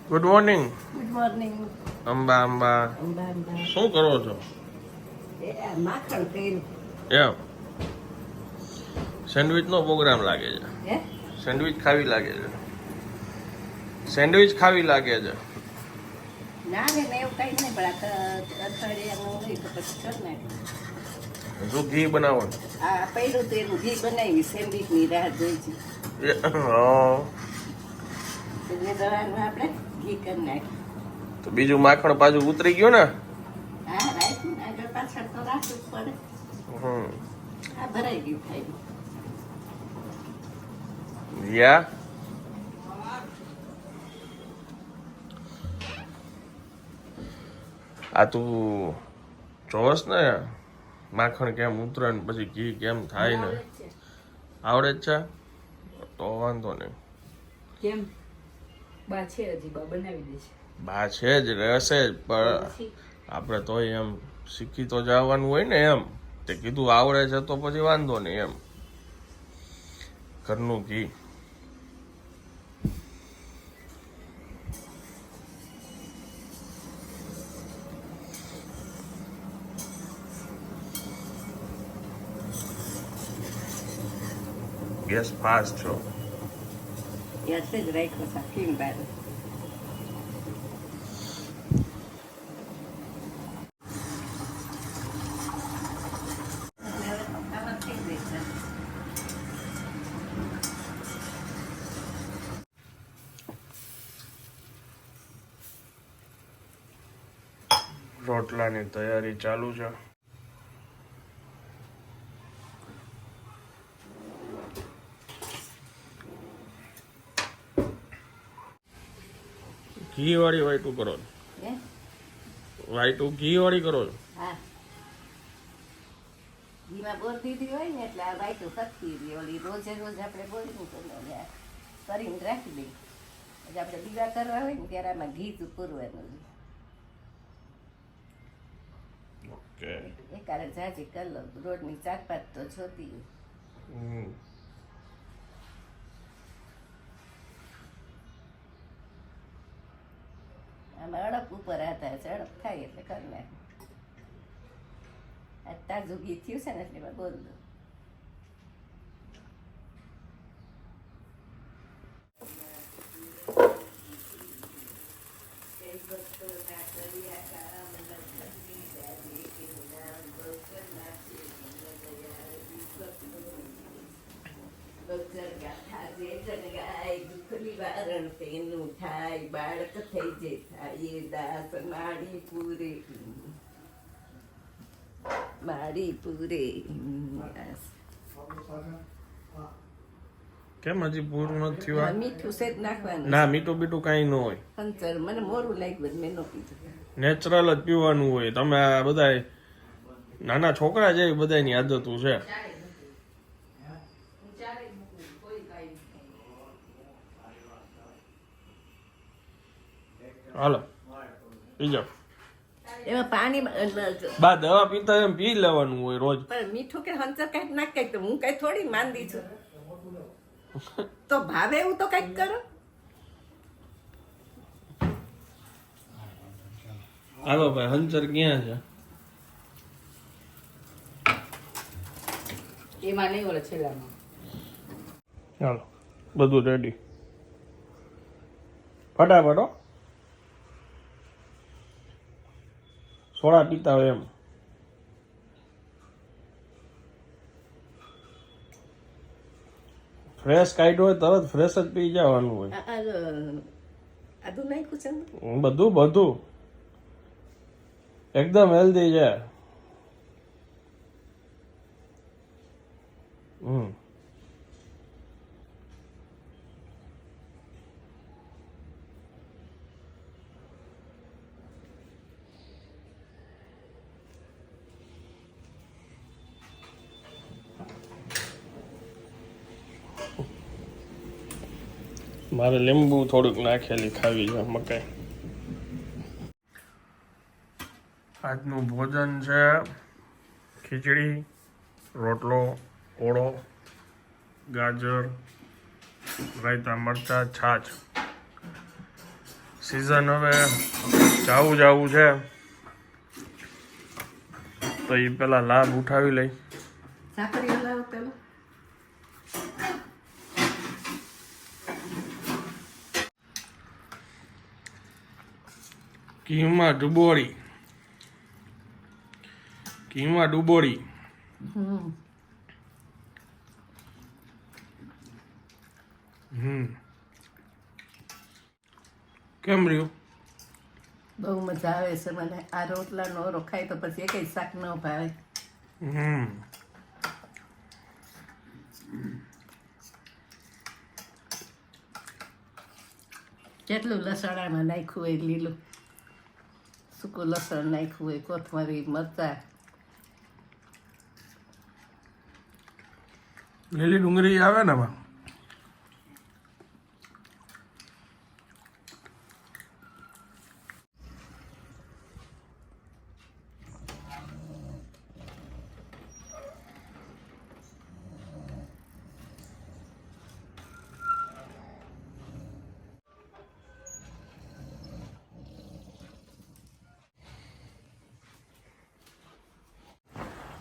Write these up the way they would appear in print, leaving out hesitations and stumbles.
Good morning. Good morning. Amba Amba શું કરો છો? માખણ તેલ. એમ સેન્ડવિચ નો પ્રોગ્રામ લાગે છે. હે સેન્ડવિચ ખાવી લાગે છે. સેન્ડવિચ ખાવી લાગે છે. ના રે ને એવું કઈ નહીં પણ અઠવાડિયાનું નહીં તો પછી કર નાખે. શું ઘી બનાવવાનું? આ પહેલું તો એનું ઘી બનાવી સેન્ડવીચની રાહ જોઈ છે એટલે દવાનું આપણે ઘી કરી નાખીએ. તો બીજું માખણ પાછું ઉતરી ગયું ને? હા રાખ્યું ને આગળ પાછળ તો રાખવું જ પડે. આ ભરાઈ ગયું થાય. યા આ તું જોવસ ને માખણ કેમ ઉતરે ને પછી ઘી કેમ થાય ને? આવડે જ છે તો વાંધો નહીં. કેમ બા છે હજી બા બનાવી દે છે. બા છે જ રહેશે જ પણ આપણે તો એમ શીખી તો જવાનું હોય ને એમ તે કીધું આવડે છે તો પછી વાંધો નહીં એમ. ઘરનું ઘી ગેસ ફાસ્ટ છો. એટલે જ રાખ્યો છે કેમ બાર. રોટલાની તૈયારી ચાલુ છે. ઘી વાળી વાઈટું કરો છો? હે વાઈટું ઘી વાળી કરો છો? હા ઘીમાં બોર દીધી હોય ને એટલે આ વાઈટું સખતી રહી. ઓલી રોજે રોજ આપણે બોરીનું કરીને રાખી દઈએ એટલે આપણે દીવા કરવા હોય ને ત્યારે આમાં ઘી જ પૂરવાનું. ઓકે. એ કારણ જાજી કરી લો રોડની 4-5 તો જોતી હોય. આમાં અડપ ઉપર હતા છે અડપ થાય એટલે કરી નાખે. આ તાજું ઘી થયું છે ને એટલે એમાં બોલ દો. તેનું થાય બાળક થઈ જે થાય એ દાસ માડી પૂરે માડી પૂરે. કેમ હજી પૂરું નથી થયું? મીઠું સેજ નાખવાનું. ના મીઠું બીઠું કઈ ન હોય. પંચર મને મોરું લાગ્યું મેં નો પીધું. નેચરલ જ પીવાનું હોય. તમે આ બધા નાના છોકરા જેવી બધાની આદતું છે. હાલો પી જાઓ. એમાં પાણી બા દવા પીતા એમ પી લેવાનું હોય રોજ. પણ મીઠું કે હંચર કઈક નાખ કઈક તો હું કઈ થોડી માંદી છું તો ભાવે એવું તો કઈક કરો. હાલો ભાઈ હંચર ક્યાં છે? એમાં નહીં ઓલે છેલ્લામાં. ચાલો બધું રેડી. ફટાફટ હો. સોડા પીતા હોય એમ. ફ્રેશ કાઢ્યો હોય તરત ફ્રેશ જ પી જવાનું હોય. આદુ નાખ્યું છે ને બધું બધું એકદમ હેલ્ધી છે. મારે લીંબુ થોડુંક નાખેલી ખાવી છે મકાઈ. આજનું ભોજન છે ખીચડી, રોટલો, ઓળો, ગાજર, રાયતા, મરચાં, છાશ, સિઝન હવે જાવું છે તો એ પેલા લાભ ઉઠાવી લઈ. સાકરી હલાવો પેલો. કીમાં ડુબોળી કેમ રહ્યું? બહુ મજા આવે છે મને. આ રોટલા નો ખાય તો પછી એક શાક ન ભાવે. જેટલું લસણ આમાં નાખ્યું હોય લીલું સૂકું લસણ નાખ્યું હોય, કોથમરી, મરચાં, લીલી ડુંગળી આવે ને એમાં.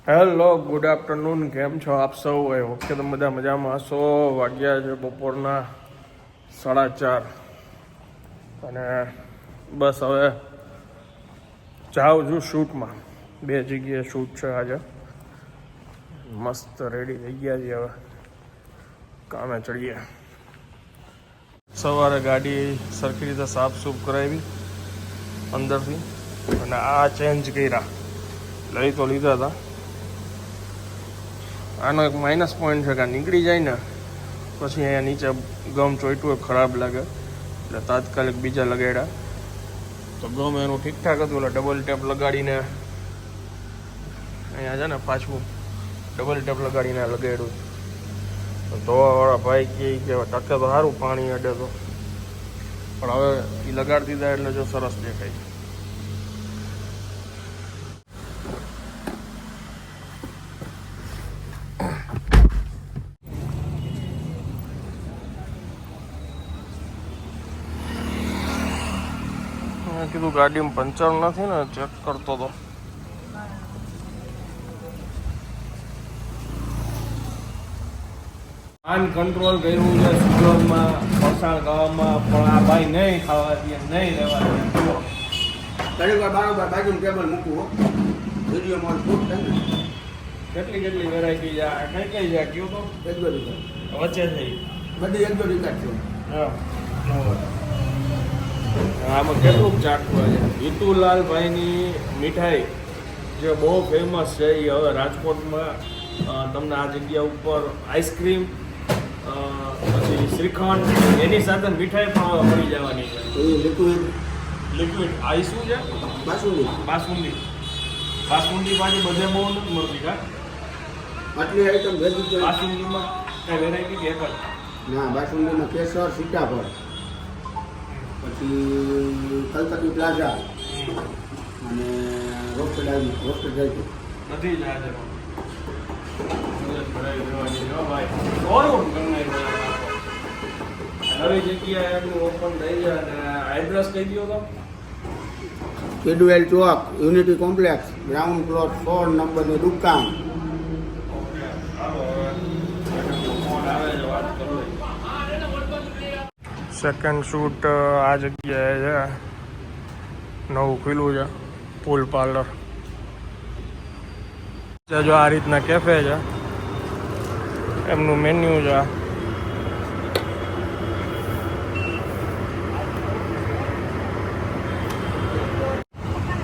Hello, good afternoon. કેમ છો આપ સૌ? ઓકે, તમે બધા મજામાં હશો. વાગ્યા છે બપોરના 4:30 અને બસ હવે જાઉં છું શૂટમાં. 2 જગ્યાએ શૂટ છે આજે. મસ્ત રેડી થઈ ગયા છીએ, હવે કામે ચડીએ. સવારે ગાડી સરખી રીતે સાફ સૂફ કરાવી અંદરથી અને આ ચેન્જ કર્યા. લઈ તો લીધા હતા. આનો એક માઇનસ પોઈન્ટ છે કે નીકળી જાય ને પછી અહીંયા નીચે ગમ ચોઈટું હોય, ખરાબ લાગે, એટલે તાત્કાલિક બીજા લગાડ્યા. તો ગમ એનું ઠીકઠાક હતું, એટલે ડબલ ટેપ લગાડીને અહીંયા છે ને પાછું ડબલ ટેપ લગાડીને લગાડ્યું. ધોવાવાળા ભાઈ કહે કે ટકે તો સારું પાણી અડે તો, પણ હવે એ લગાડી દીધા એટલે જો સરસ દેખાય. કીધું ગાડીમાં પંચર નથી ને, ચેક કરતો હતો. કંટ્રોલ કર્યું છે સુગરમાં, ફરસાણ ખાવામાં, પણ આ ભાઈ નહીં ખાવા દે, નહીં લેવા દે. ઘણી વાર બારોબાર બાજુનું ટેબલ મૂકવું વિડીયોમાં શૂટ થાય ને. કેટલી વેરાયટી છે, કઈ છે કયો તો એક દો રીતે વચ્ચે થઈ. બધી એક દો રીતે જ છે. હા, આમાં કેટલું ચાટવું છે. હિતુલાલભાઈની મીઠાઈ જે બહુ ફેમસ છે, એ હવે રાજકોટમાં તમને આ જગ્યા ઉપર આઈસ્ક્રીમ પછી શ્રીખંડ એની સાથે મીઠાઈ પણ હવે મળી જવાની છે. એ લિક્વિડ લિક્વિડ આ શું છે? બાસુંદી બાસુંદી પાછી બધે બહુ નથી મળતી કા? આટલી આઈટમ ભેગી છે. બાસુંદીમાં કઈ વેરાયટી કે એક જ? ના, બાસુંદીમાં કેસર, સીતાફળ, પછી કલકત્તી પ્લાઝા અને રોસ્ટેડ ડ્રાય નથી જ આજે નવી જગ્યાએ એમનું ઓપન થઈ જાય અને એડ્રેસ કહી દો તો. કેડવેલ ચોક, યુનિટી કોમ્પ્લેક્સ, ગ્રાઉન્ડ ફ્લોર 16 નંબરની દુકાન. સેકન્ડ શૂટ આ જગ્યાએ છે, નવું ખુલ્લું છે પૂલ પાર્લર. જો આ રીતના કેફે છે, એમનું મેન્યુ છે.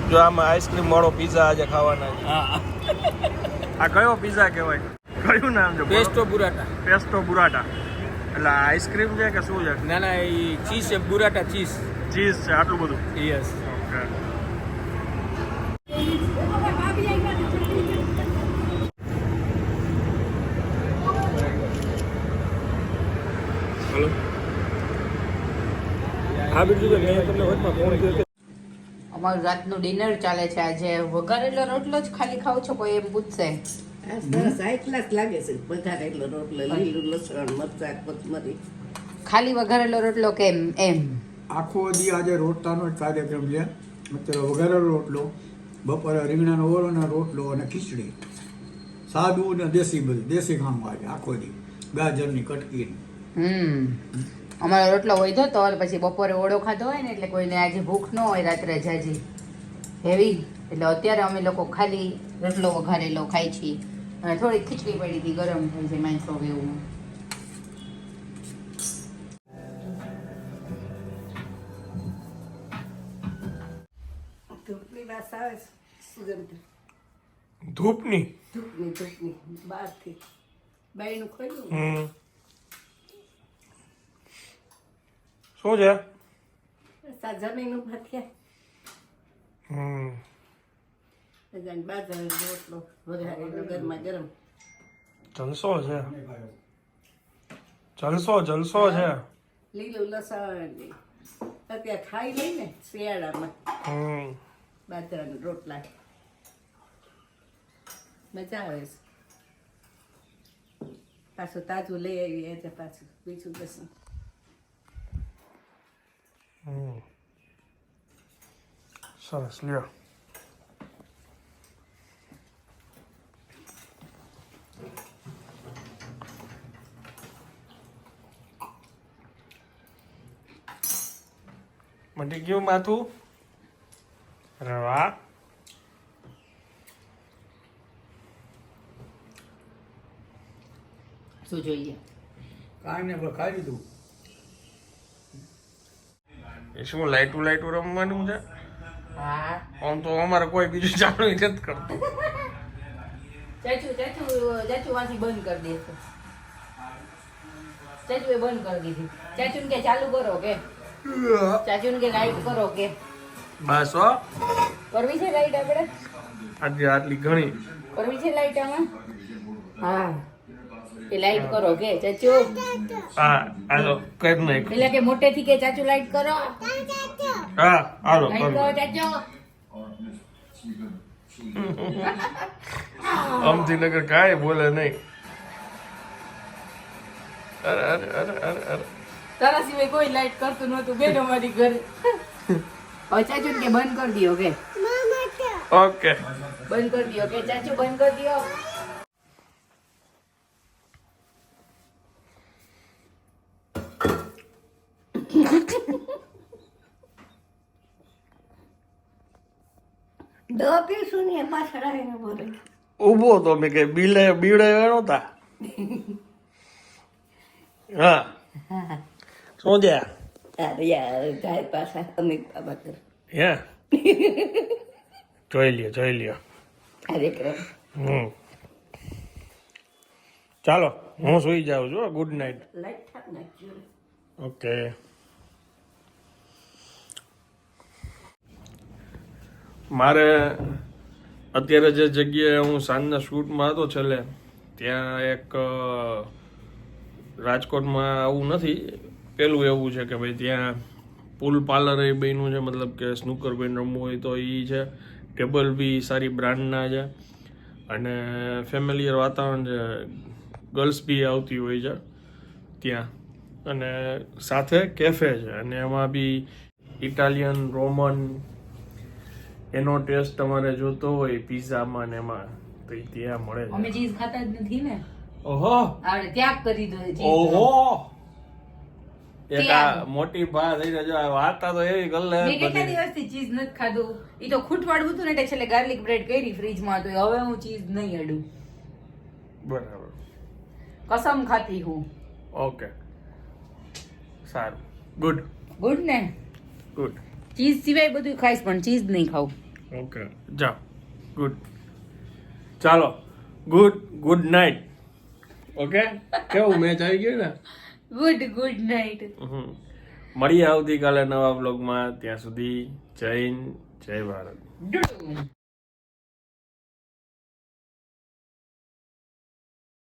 જો આમાં આઈસ્ક્રીમ વાળો પીઝા આજે ખાવાના છે. આ કયો પીઝા કહેવાય? કયું નામ છે? પેસ્ટો બુરાટા. પેસ્ટો બુરાટા. એટલે આઈસ્ક્રીમ છે કે શું છે? ના ના, એ ચીઝ છે, બુરાટા ચીઝ. ચીઝ છે આટલું બધું? યસ. ઓકે. હલો, હા બીજું તો મેં તમને વચમાં ફોન કર્યો. અમારું રાતનું ડિનર ચાલે છે આજે. વઘારેલો રોટલો જ ખાલી ખાવ છો? કોઈ એમ પૂછશે. આ સરસ હાઈ ક્લાસ લાગે છે. વઘારેલો રોટલો, લીલું લસણ, મરચાં, કોથમરી. ખાલી વઘારેલો રોટલો કેમ એમ? આખો દી આજે રોટલાનો જ કાર્યક્રમ છે. અત્યારે વઘારેલો રોટલો, બપોરે રીંગણાનો ઓળોનો રોટલો અને ખીચડી, સાદું ને દેશી, બધું દેશી ખાવાનું આજે આખો દી. ગાજરની કટકી. અમારો રોટલો હોય તો પછી બપોરે ઓળો ખાધો હોય ને એટલે કોઈને આજે ભૂખ ન હોય રાત્રે જાજી હેવી, એટલે અત્યારે અમે લોકો ખાલી રોટલો વઘારેલો ખાઈ છીએ અને થોડી ખીચડી પડી હતી ગરમ થઈ છે માઇક્રોવેવમાં. ધૂપની વાસ આવે છે, સુગંધ ધૂપની ધૂપની બહારથી બાયણું ખોલ્યું શું છે? જમીન ઉભા થયા બાજરાનો રોટલો વઘારેલો ગરમા ગરમ. જલસો છે, જલસો છે. લીલું લસણ અત્યારે ખાઈ લઈ ને શિયાળામાં બાજરાના રોટલા મજા આવે છે. પાછું તાજું લઈ આવી એટલે પાછું બીજું કશું. સરસ લ્યો. મટી ગયું માથું? અરે વાહ. શું જોઈએ? કાંઈ ને ખાઈ લીધું. એ શું લાઈટું રમવાનું છે? હા આમ તો અમારે કોઈ બીજું ચાલુ નથી કરતું. ચાચુ વાંચી બંધ કરી દેશે. ચાચુએ બંધ કરી દીધી. ચાચુને કે ચાલુ કરો કે, ચાચુને કે લાઈટ કરો કે. બસ હો, કરવી છે લાઈટ આપણે? આજે આટલી ઘણી. કરવી છે લાઈટ આમાં? હા કે લાઈટ કરો કે ચાચુ? હા હાલો કરી નાખ. પેલા કે મોટેથી કે ચાચુ લાઈટ કરો. હા હાલો લાઈટ કરો ચાચુ. અમથી નગર કાંઈ બોલે નહીં. અરે અરે અરે અરે અરે તારા સિવાય કોઈ લાઈટ કરતું નહોતું બેન અમારી ઘરે. હવે ચાચુ કે બંધ કરી દો કે, ઓકે. બંધ કરી દો કે ચાચુ, બંધ કરી દો. દવા પીશું ને પાછળ આવીને બોલે. ઊભો તો મેં કઈ બીડે નહોતા. હા શું છે? અરે યાર ગાય પાછા અમિત બાબા કર હે જોઈ લ્યો. કાર્યક્રમ. ચાલો હું સુઈ જાઉં છું. Good night. લાઈટ થાપ નાખજો. ઓકે. મારે અત્યારે જે જગ્યાએ હું સાંજના શૂટમાં હતો છેલ્લે, ત્યાં એક રાજકોટમાં આવું નથી, પેલું એવું છે કે ભાઈ ત્યાં પુલ પાર્લર એ બન્યું છે, મતલબ કે સ્નૂકર બેન રમવું હોય તો એ છે, ટેબલ બી સારી બ્રાન્ડના છે અને ફેમિલિયર વાતાવરણ છે, ગર્લ્સ બી આવતી હોય છે ત્યાં, અને સાથે કેફે છે અને એમાં બી ઇટાલિયન, રોમન એનો ટેસ્ટ તમારે જોતો હોય પિઝામાં ને એમાં તો ઈ ત્યાં મળે અમે છે. ચીઝ ખાતા જ નથી ને. ઓહો આપણે ત્યાગ કરી દો ચીઝ. ઓહો એક આ મોટી ભા થઈને જો આ વાર્તા તો એવી કરી લે મેં કેટલા બધી. દિવસથી ચીઝ નથી ખાધું. ઈ તો ખૂટવાડવું હતું ને એટલે છેલ્લે ગાર્લિક બ્રેડ કરી ફ્રીજમાં તો હવે હું ચીઝ નહીં અડું. બરાબર. કસમ ખાતી હું. ઓકે સારું. ગુડ ગુડ ને? ગુડ. ચીઝ સિવાય બધું ખાઈશ પણ ચીઝ નહીં ખાવું. ઓકે જાઓ. ગુડ. ચાલો ગુડ નાઇટ. ઓકે કેવું મેચ આવી ગયું ને? Good night. મળીએ આવતીકાલે નવા બ્લોગમાં. ત્યાં સુધી જય હિન્દ, જય ભારત.